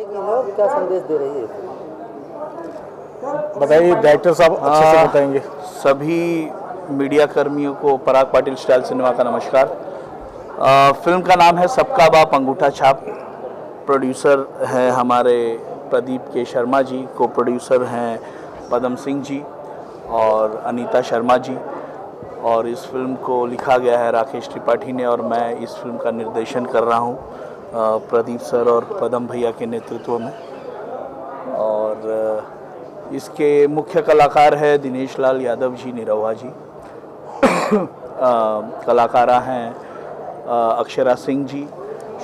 की है और क्या संदेश दे रही है? बताइए, डायरेक्टर साहब अच्छे से बताएंगे। सभी मीडिया कर्मियों को पराग पाटिल स्टाइल सिनेमा का नमस्कार। फिल्म का नाम है सबका बाप अंगूठा छाप। प्रोड्यूसर हैं हमारे प्रदीप के शर्मा जी, को प्रोड्यूसर हैं पदम सिंह जी और अनीता शर्मा जी, और इस फिल्म को लिखा गया है राकेश त्रिपाठी ने, और मैं इस फिल्म का निर्देशन कर रहा हूँ प्रदीप सर और पदम भैया के नेतृत्व में। और इसके मुख्य कलाकार है दिनेश लाल यादव जी, निरहुआ जी। कलाकारा हैं अक्षरा सिंह जी,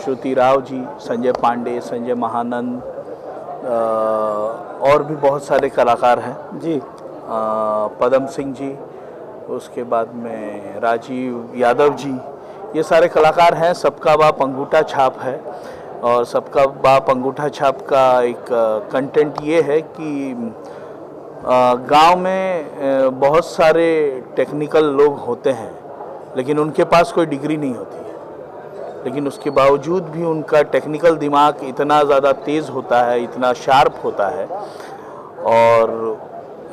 श्रुति राव जी, संजय पांडे, संजय महानंद, और भी बहुत सारे कलाकार हैं जी। पदम सिंह जी, उसके बाद में राजीव यादव जी, ये सारे कलाकार हैं। सबका बाप अंगूठा छाप है, और सबका बाप अंगूठा छाप का एक कंटेंट ये है कि गांव में बहुत सारे टेक्निकल लोग होते हैं, लेकिन उनके पास कोई डिग्री नहीं होती है, लेकिन उसके बावजूद भी उनका टेक्निकल दिमाग इतना ज़्यादा तेज़ होता है, इतना शार्प होता है, और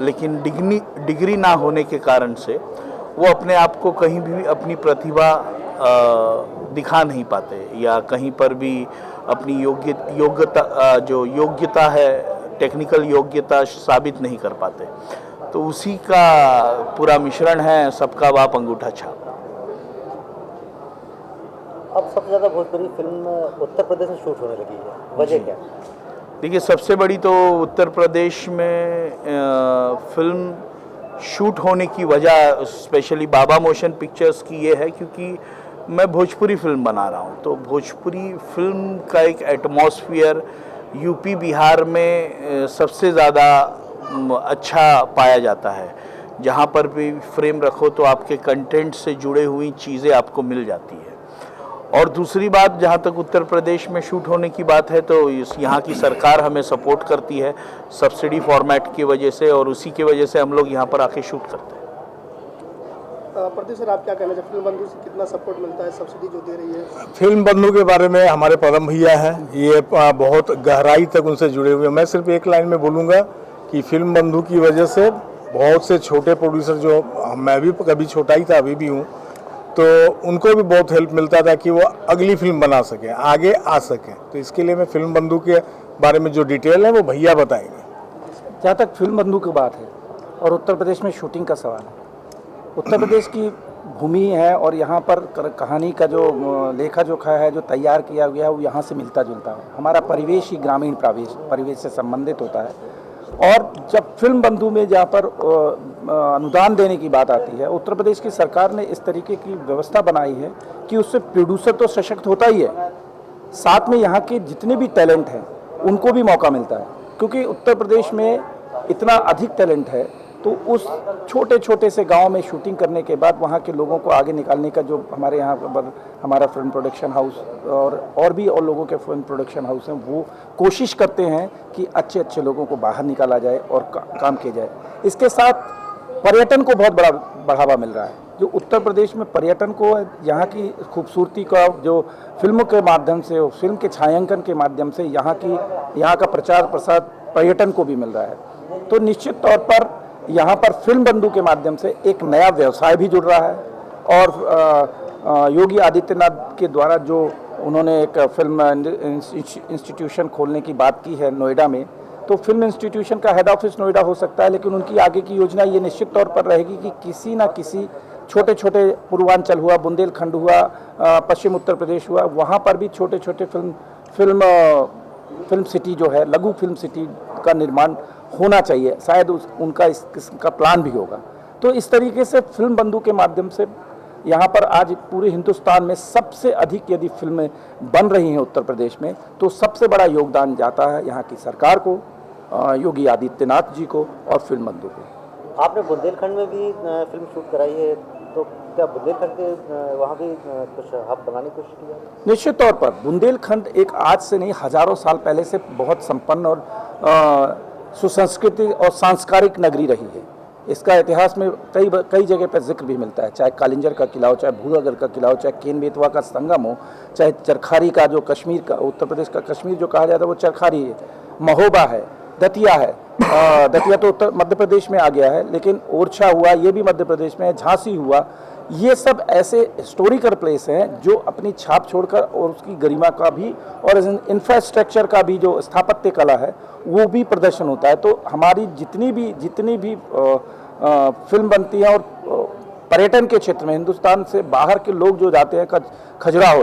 लेकिन डिग्री ना होने के कारण से वो अपने आप को कहीं भी अपनी प्रतिभा दिखा नहीं पाते, या कहीं पर भी अपनी योग्यता है, टेक्निकल योग्यता साबित नहीं कर पाते। तो उसी का पूरा मिश्रण है सबका बाप अंगूठा छाप। अब सबसे ज़्यादा भोजपुरी फिल्म उत्तर प्रदेश में शूट होने लगी है, वजह क्या? देखिए, सबसे बड़ी तो उत्तर प्रदेश में फिल्म शूट होने की वजह स्पेशली बाबा मोशन पिक्चर्स की ये है, क्योंकि मैं भोजपुरी फिल्म बना रहा हूँ, तो भोजपुरी फिल्म का एक एटमॉस्फेयर यूपी बिहार में सबसे ज़्यादा अच्छा पाया जाता है। जहाँ पर भी फ्रेम रखो तो आपके कंटेंट से जुड़े हुई चीज़ें आपको मिल जाती है। और दूसरी बात, जहाँ तक उत्तर प्रदेश में शूट होने की बात है, तो यहाँ की सरकार हमें सपोर्ट करती है सब्सिडी फॉर्मेट की वजह से, और उसी की वजह से हम लोग यहाँ पर आके शूट करते हैं। प्रदीप सर, आप क्या कहना चाहिए, फिल्म बंधु से कितना सपोर्ट मिलता है, सब्सिडी जो दे रही है? फिल्म बंधु के बारे में हमारे पदम भैया हैं, ये बहुत गहराई तक उनसे जुड़े हुए हैं। मैं सिर्फ एक लाइन में बोलूँगा कि फिल्म बंधु की वजह से बहुत से छोटे प्रोड्यूसर, जो मैं भी कभी छोटा ही था, अभी भी हूँ, तो उनको भी बहुत हेल्प मिलता था कि वो अगली फिल्म बना सकें, आगे आ सकें। तो इसके लिए मैं फिल्म बंधु के बारे में जो डिटेल है वो भैया बताएंगे। जहाँ तक फिल्म बंधु की बात है और उत्तर प्रदेश में शूटिंग का सवाल है, उत्तर प्रदेश की भूमि है और यहाँ पर कहानी का जो लेखा जोखा है, जो तैयार किया गया है, वो यहाँ से मिलता जुलता है। हमारा परिवेश ही ग्रामीण परिवेश से संबंधित होता है। और जब फिल्म बंधु में जहाँ पर अनुदान देने की बात आती है, उत्तर प्रदेश की सरकार ने इस तरीके की व्यवस्था बनाई है कि उससे प्रोड्यूसर तो सशक्त होता ही है, साथ में यहाँ के जितने भी टैलेंट हैं उनको भी मौका मिलता है। क्योंकि उत्तर प्रदेश में इतना अधिक टैलेंट है, तो उस छोटे छोटे से गांव में शूटिंग करने के बाद वहाँ के लोगों को आगे निकालने का जो हमारे यहाँ पर हमारा फिल्म प्रोडक्शन हाउस और भी और लोगों के फिल्म प्रोडक्शन हाउस हैं, वो कोशिश करते हैं कि अच्छे अच्छे लोगों को बाहर निकाला जाए और काम किया जाए। इसके साथ पर्यटन को बहुत बड़ा बढ़ावा मिल रहा है। जो उत्तर प्रदेश में पर्यटन को, यहाँ की खूबसूरती का जो फिल्मों के माध्यम से, फिल्म के छायांकन के माध्यम से यहाँ का प्रचार प्रसार पर्यटन को भी मिल रहा है। तो निश्चित तौर पर यहाँ पर फिल्म बंधु के माध्यम से एक नया व्यवसाय भी जुड़ रहा है। और योगी आदित्यनाथ के द्वारा जो उन्होंने एक फिल्म इंस्टीट्यूशन खोलने की बात की है नोएडा में, तो फिल्म इंस्टीट्यूशन का हेड ऑफिस नोएडा हो सकता है, लेकिन उनकी आगे की योजना ये निश्चित तौर पर रहेगी कि किसी ना किसी छोटे छोटे पूर्वांचल हुआ, बुंदेलखंड हुआ, पश्चिम उत्तर प्रदेश हुआ, वहाँ पर भी छोटे छोटे फिल्म सिटी जो है, लघु फिल्म सिटी का निर्माण होना चाहिए। शायद उनका इस किस्म का प्लान भी होगा। तो इस तरीके से फिल्म बंधु के माध्यम से यहाँ पर आज पूरे हिंदुस्तान में सबसे अधिक यदि फिल्में बन रही हैं उत्तर प्रदेश में, तो सबसे बड़ा योगदान जाता है यहाँ की सरकार को, योगी आदित्यनाथ जी को और फिल्म बंधु को। आपने बुंदेलखंड में भी फिल्म शूट कराई है, तो क्या बुंदेलखंड के वहाँ भी कुछ हब बनाने की कोशिश की है? निश्चित तौर पर बुंदेलखंड एक आज से नहीं, हजारों साल पहले से बहुत संपन्न और सुसंस्कृति और सांस्कारिक नगरी रही है। इसका इतिहास में कई जगह पर जिक्र भी मिलता है, चाहे कालिंजर का किला हो, चाहे भूरागढ़ का किला हो, चाहे केन बेतवा का संगम हो, चाहे चरखारी का जो कश्मीर का, उत्तर प्रदेश का कश्मीर जो कहा जाता है वो चरखारी है, महोबा है, दतिया है। दतिया तो उत्तर मध्य प्रदेश में आ गया है, लेकिन ओरछा हुआ ये भी मध्य प्रदेश में है, झांसी हुआ, ये सब ऐसे हिस्टोरिकल प्लेस हैं जो अपनी छाप छोड़कर और उसकी गरिमा का भी और इंफ्रास्ट्रक्चर का भी जो स्थापत्य कला है वो भी प्रदर्शन होता है। तो हमारी जितनी भी फिल्म बनती है और पर्यटन के क्षेत्र में हिंदुस्तान से बाहर के लोग जो जाते हैं खजुराहो,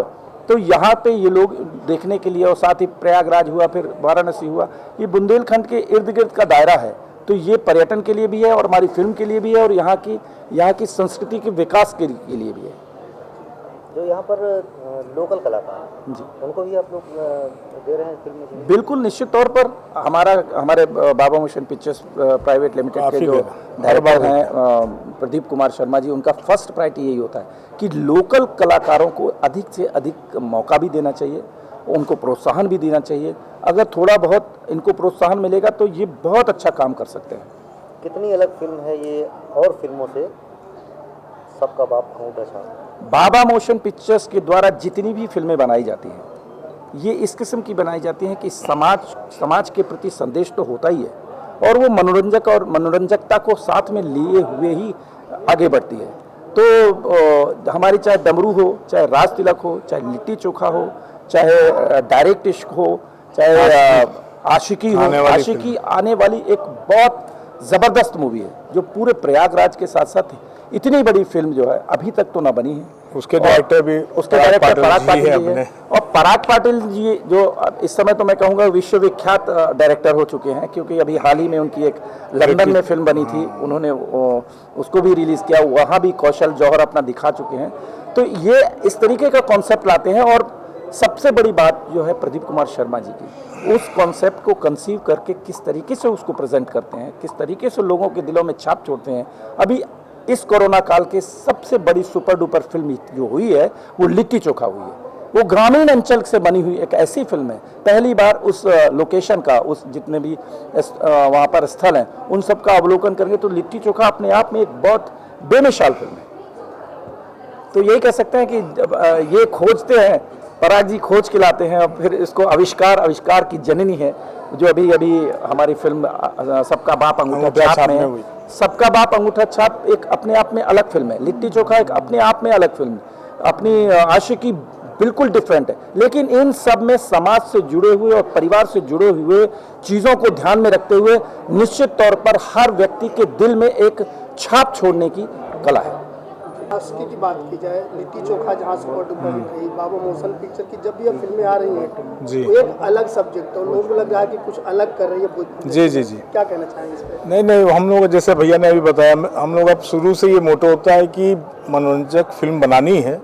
तो यहाँ पे ये लोग देखने के लिए, और साथ ही प्रयागराज हुआ, फिर वाराणसी हुआ, ये बुंदेलखंड के इर्द गिर्द का दायरा है। तो ये पर्यटन के लिए भी है और हमारी फिल्म के लिए भी है और यहाँ की संस्कृति के विकास के लिए भी है। जो यहाँ पर लोकल कलाकार जी, उनको भी आप लोग दे रहे हैं फिल्म में? बिल्कुल, निश्चित तौर पर हमारे बाबा मोशन पिक्चर्स प्राइवेट लिमिटेड के जो डायरेक्टर हैं प्रदीप कुमार शर्मा जी, उनका फर्स्ट प्रायोरिटी यही होता है कि लोकल कलाकारों को अधिक से अधिक मौका भी देना चाहिए, उनको प्रोत्साहन भी देना चाहिए। अगर थोड़ा बहुत इनको प्रोत्साहन मिलेगा तो ये बहुत अच्छा काम कर सकते हैं। कितनी अलग फिल्म है ये और फिल्मों से, सबका बाप अंगूठा छाप? बाबा मोशन पिक्चर्स के द्वारा जितनी भी फिल्में बनाई जाती हैं ये इस किस्म की बनाई जाती हैं कि समाज के प्रति संदेश तो होता ही है और वो मनोरंजक और मनोरंजकता को साथ में लिए हुए ही आगे बढ़ती है। तो हमारी चाहे डमरू हो, चाहे राज तिलक हो, चाहे लिट्टी चोखा हो, चाहे डायरेक्ट इश्क हो, चाहे आशिकी हो, आशिकी आने वाली एक बहुत ज़बरदस्त मूवी है जो पूरे प्रयागराज के साथ साथ इतनी बड़ी फिल्म जो है अभी तक तो ना बनी है। उसके डायरेक्टर भी पराग पाटिल जी है और पराग पाटिल जी जो इस समय तो मैं कहूँगा विश्वविख्यात डायरेक्टर हो चुके हैं, क्योंकि अभी हाल ही में उनकी एक लंदन में फिल्म बनी थी, उन्होंने उसको भी रिलीज़ किया, वहाँ भी कौशल जौहर अपना दिखा चुके हैं। तो ये इस तरीके का कॉन्सेप्ट लाते हैं और सबसे बड़ी बात जो है प्रदीप कुमार शर्मा जी की, उस कॉन्सेप्ट को कंसीव करके किस तरीके से उसको प्रेजेंट करते हैं, किस तरीके से लोगों के दिलों में छाप छोड़ते हैं। अभी इस कोरोना काल के सबसे बड़ी सुपर डुपर फिल्म जो हुई है वो लिट्टी चोखा हुई है। वो ग्रामीण अंचल से बनी हुई एक ऐसी फिल्म है, पहली बार उस लोकेशन का, उस जितने भी वहाँ पर स्थल हैं उन सब का अवलोकन करेंगे तो लिट्टी चोखा अपने आप में एक बहुत बेमिसाल फिल्म है। तो यही कह सकते हैं कि जब ये खोजते हैं, पराग जी खोज के लाते हैं और फिर इसको आविष्कार की जननी है जो अभी हमारी फिल्म सबका बाप अंगूठा छाप में, सबका बाप अंगूठा छाप एक अपने आप में अलग फिल्म है, लिट्टी चोखा एक अपने आप में अलग फिल्म, अपनी आशिकी बिल्कुल डिफरेंट है, लेकिन इन सब में समाज से जुड़े हुए और परिवार से जुड़े हुए चीज़ों को ध्यान में रखते हुए निश्चित तौर पर हर व्यक्ति के दिल में एक छाप छोड़ने की कला है। आशिकी की बात की जाए, लिट्टी चोखा जहाँ सुपर डुपर हिट रही, बाबा मोशन पिक्चर की जब भी अब फिल्में आ रही हैं जी, तो एक अलग सब्जेक्ट है, लोगों को लग रहा है कि कुछ अलग कर रही है भोजपुरी। जी, क्या कहना चाहेंगे इस पर? नहीं, हम लोग जैसे भैया ने अभी बताया, हम लोग अब शुरू से ये मोटो होता है कि मनोरंजक फिल्म बनानी है,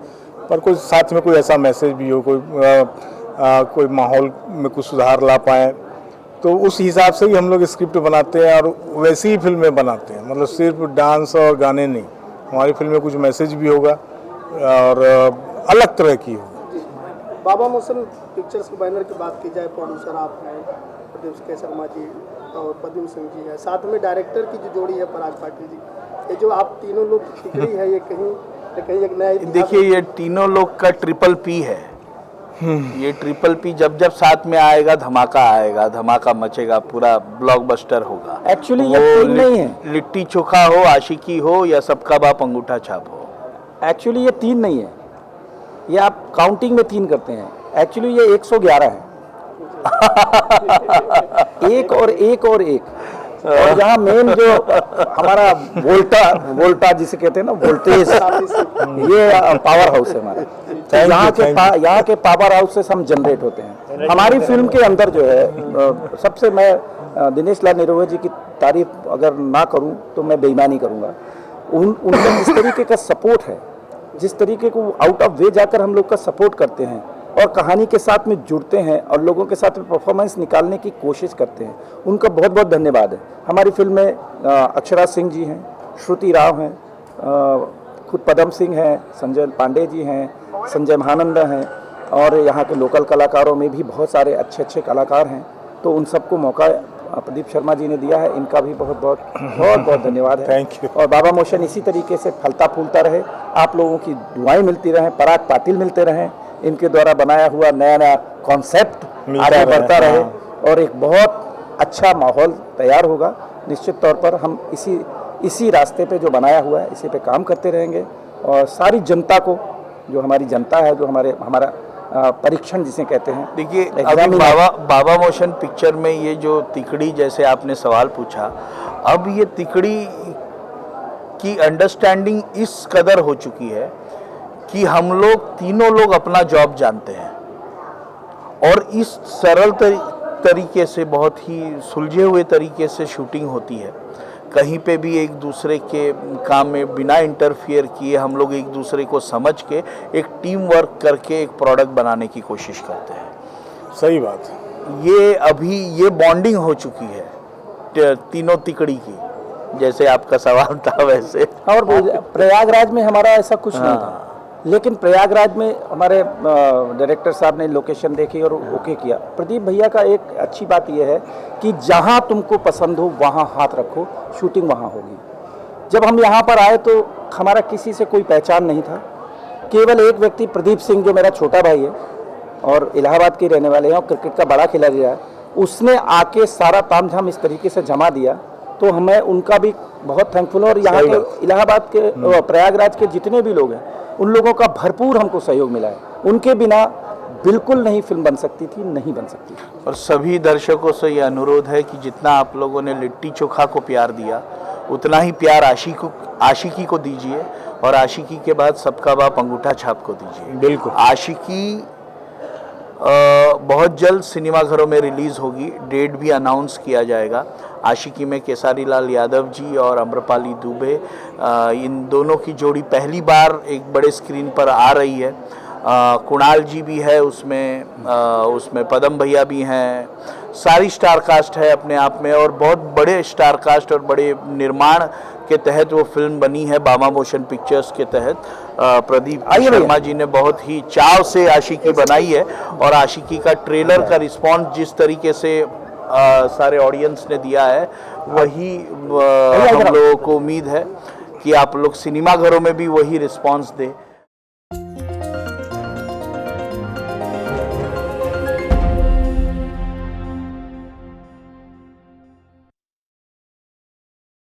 पर कोई साथ में कोई ऐसा मैसेज भी हो, कोई माहौल में कुछ सुधार ला पाए, तो उस हिसाब से ही हम लोग स्क्रिप्ट बनाते हैं और वैसी ही फिल्में बनाते हैं। मतलब सिर्फ डांस और गाने नहीं, हमारी फिल्म में कुछ मैसेज भी होगा और अलग तरह की होगी। बाबा मोशन पिक्चर्स के बैनर की बात की जाए, प्रोड्यूसर आप हैं, प्रदीप के शर्मा जी और पद्म सिंह जी है, साथ में डायरेक्टर की जो जोड़ी है पराग पाटिल जी, ये जो आप तीनों लोग की टिकड़ी है, ये कहीं एक नया देखिए, ये तीनों लोग का ट्रिपल पी है। ये ट्रिपल पी जब साथ में आएगा धमाका मचेगा, पूरा ब्लॉकबस्टर होगा। एक्चुअली ये तीन नहीं है, लिट्टी चोखा हो, आशिकी हो या सबका बाप अंगूठा छाप हो। एक्चुअली ये तीन नहीं है, ये आप काउंटिंग में तीन करते हैं, एक्चुअली ये 111 है। एक और एक और यहाँ मेन जो हमारा वोल्टा जिसे कहते हैं ना, वोल्टेज, ये पावर हाउस है हमारा। तो यहाँ के पावर हाउस से हम जनरेट होते हैं। हमारी फिल्म के अंदर जो है सबसे, मैं दिनेश लाल निरोहा जी की तारीफ अगर ना करूं तो मैं बेईमानी करूंगा। उनका जिस तरीके का सपोर्ट है, जिस तरीके को आउट ऑफ वे जाकर हम लोग का सपोर्ट करते हैं और कहानी के साथ में जुड़ते हैं और लोगों के साथ में परफॉर्मेंस निकालने की कोशिश करते हैं, उनका बहुत बहुत धन्यवाद है। हमारी फिल्म में अक्षरा सिंह जी हैं, श्रुति राव हैं, खुद पद्म सिंह हैं, संजय पांडे जी हैं, संजय महानंद हैं और यहाँ के लोकल कलाकारों में भी बहुत सारे अच्छे कलाकार हैं। तो उन सबको मौका प्रदीप शर्मा जी ने दिया है, इनका भी बहुत बहुत धन्यवाद है। Thank you. और बाबा मोशन इसी तरीके से फलता फूलता रहे, आप लोगों की दुआएं मिलती रहें, पराग पाटिल मिलते रहें, इनके द्वारा बनाया हुआ नया नया कॉन्सेप्ट मिलता आगे रहे, बढ़ता रहे हाँ। और एक बहुत अच्छा माहौल तैयार होगा। निश्चित तौर पर हम इसी रास्ते पे जो बनाया हुआ है इसी पे काम करते रहेंगे और सारी जनता को, जो हमारी जनता है, जो हमारा परीक्षण जिसे कहते हैं, देखिए अभी एग्जामिनर। बाबा मोशन पिक्चर में ये जो तिकड़ी जैसे आपने सवाल पूछा, अब ये तिकड़ी की अंडरस्टैंडिंग इस कदर हो चुकी है कि हम लोग तीनों लोग अपना जॉब जानते हैं और इस सरल तरीके से, बहुत ही सुलझे हुए तरीके से शूटिंग होती है। कहीं पे भी एक दूसरे के काम में बिना इंटरफियर किए हम लोग एक दूसरे को समझ के एक टीम वर्क करके एक प्रोडक्ट बनाने की कोशिश करते हैं। सही बात। ये अभी ये बॉन्डिंग हो चुकी है तीनों तिकड़ी की, जैसे आपका सवाल था वैसे। और प्रयागराज में हमारा ऐसा कुछ नहीं था, लेकिन प्रयागराज में हमारे डायरेक्टर साहब ने लोकेशन देखी और ओके किया। प्रदीप भैया का एक अच्छी बात यह है कि जहां तुमको पसंद हो वहां हाथ रखो, शूटिंग वहां होगी। जब हम यहां पर आए तो हमारा किसी से कोई पहचान नहीं था, केवल एक व्यक्ति प्रदीप सिंह जो मेरा छोटा भाई है और इलाहाबाद के रहने वाले हैं और क्रिकेट का बड़ा खिलाड़ी है, उसने आके सारा तामझाम इस तरीके से जमा दिया। तो हमें उनका भी बहुत थैंकफुल है और यहाँ के इलाहाबाद के प्रयागराज के जितने भी लोग हैं उन लोगों का भरपूर हमको सहयोग मिला है। उनके बिना बिल्कुल नहीं फिल्म बन सकती थी, नहीं बन सकती थी। और सभी दर्शकों से ये अनुरोध है कि जितना आप लोगों ने लिट्टी चोखा को प्यार दिया, उतना ही प्यार आशिकी को दीजिए और आशिकी के बाद सबका बाप अंगूठा छाप को दीजिए। बिल्कुल। आशिकी बहुत जल्द सिनेमाघरों में रिलीज़ होगी, डेट भी अनाउंस किया जाएगा। आशिकी में केसारी लाल यादव जी और अम्रपाली दुबे, इन दोनों की जोड़ी पहली बार एक बड़े स्क्रीन पर आ रही है। कुणाल जी भी है उसमें पदम भैया भी हैं, सारी स्टार कास्ट है अपने आप में और बहुत बड़े स्टार कास्ट और बड़े निर्माण के तहत वो फिल्म बनी है। बाबा मोशन पिक्चर्स के तहत प्रदीप शर्मा जी ने बहुत ही चाव से आशिकी बनाई है और आशिकी का ट्रेलर का रिस्पॉन्स जिस तरीके से सारे ऑडियंस ने दिया है, वही हम लोगों को उम्मीद है कि आप लोग सिनेमाघरों में भी वही रिस्पॉन्स दें।